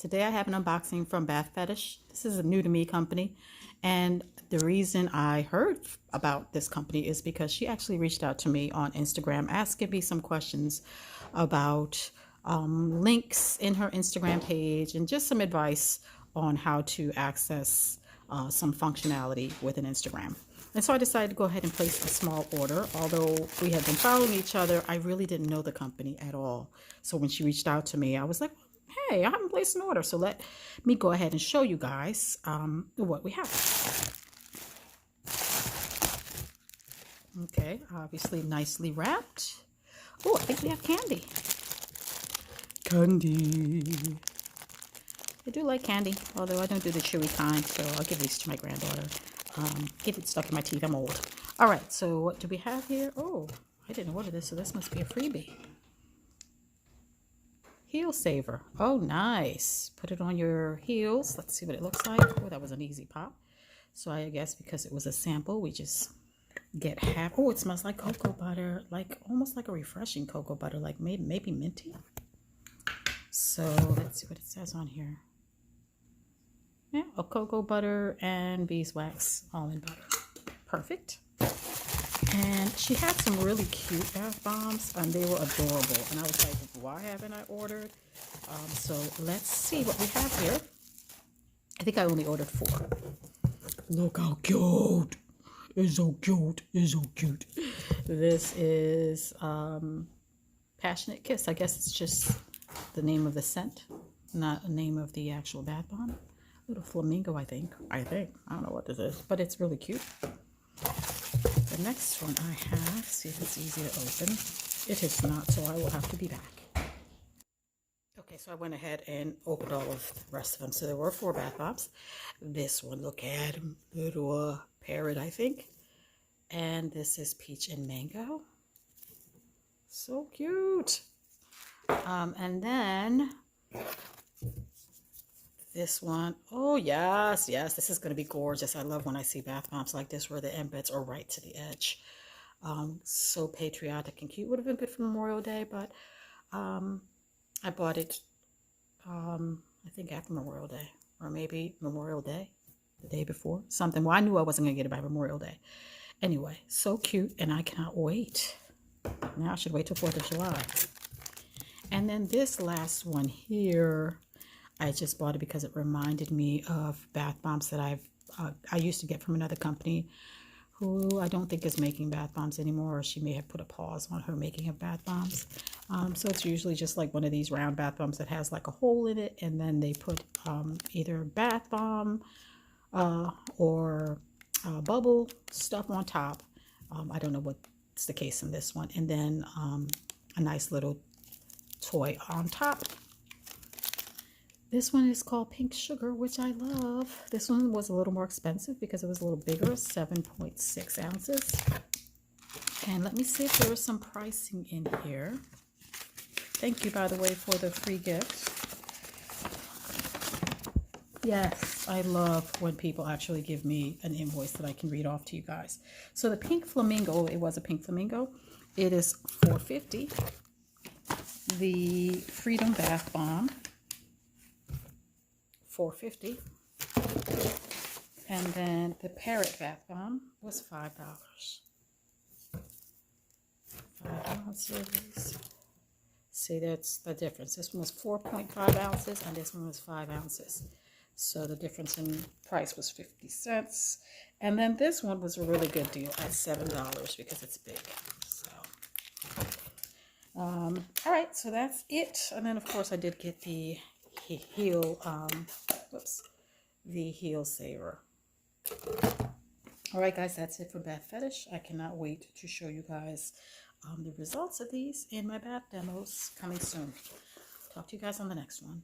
Today I have an unboxing from Bath Fetish. This is a new to me company, and the reason I heard about this company is because she actually reached out to me on Instagram asking me some questions about links in her Instagram page and just some advice on how to access some functionality within Instagram. And so I decided to go ahead and place a small order. Although we had been following each other, I really didn't know the company at all. So when she reached out to me, I was like, hey, I haven't placed an order. So let me go ahead and show you guys what we have. Okay, obviously nicely wrapped. Oh, I think we have candy. Candy. I do like candy, although I don't do the chewy kind, so I'll give these to my granddaughter. Get it stuck in my teeth. I'm old. All right, so what do we have here? Oh, I didn't order this, so this must be a freebie. Heel saver. Oh, nice. Put it on your heels. Let's see what it looks like. Oh, that was an easy pop. So I guess because it was a sample, we just get half. Oh, it smells like cocoa butter, like almost like a refreshing cocoa butter, like maybe minty. So let's see what it says on here. Yeah, a cocoa butter and beeswax almond butter. Perfect. And she had some really cute bath bombs, and they were adorable. And I was like, why haven't I ordered? So let's see what we have here. I think I only ordered 4. Look how cute. It's so cute. It's so cute. This is Passionate Kiss. I guess it's just the name of the scent, not the name of the actual bath bomb. Little flamingo, I think. I don't know what this is, but it's really cute. The next one I have, see if it's easy to open. It is not, so I will have to be back. Okay, so I went ahead and opened all of the rest of them. So there were 4 bath bombs. This one, look at him, little parrot, I think. And this is peach and mango. So cute. And then this one, oh yes, this is going to be gorgeous. I love when I see bath bombs like this where the embeds are right to the edge. So patriotic and cute. Would have been good for Memorial Day, but I bought it, I think after Memorial Day, or maybe Memorial Day, the day before, something. Well, I knew I wasn't going to get it by Memorial Day. Anyway, so cute, and I cannot wait. Now I should wait till 4th of July. And then this last one here, I just bought it because it reminded me of bath bombs that I used to get from another company who I don't think is making bath bombs anymore, or she may have put a pause on her making of bath bombs. So it's usually just like one of these round bath bombs that has like a hole in it, and then they put either bath bomb or bubble stuff on top. I don't know what's the case in this one. And then a nice little toy on top. This one is called Pink Sugar, which I love. This one was a little more expensive because it was a little bigger, 7.6 ounces. And let me see if there is some pricing in here. Thank you, by the way, for the free gift. Yes, I love when people actually give me an invoice that I can read off to you guys. So the pink flamingo, it was a pink flamingo. It is $4.50. The Freedom Bath Bomb, $4.50. And then the Parrot Bath Bomb was $5. 5 ounces. See, that's the difference. This one was 4.5 ounces and this one was 5 ounces. So the difference in price was 50 cents. And then this one was a really good deal at $7 because it's big. So, all right, so that's it. And then of course I did get the heel, the heel saver. All right, guys, that's it for Bath Fetish. I cannot wait to show you guys the results of these in my bath demos coming soon. Talk to you guys on the next one.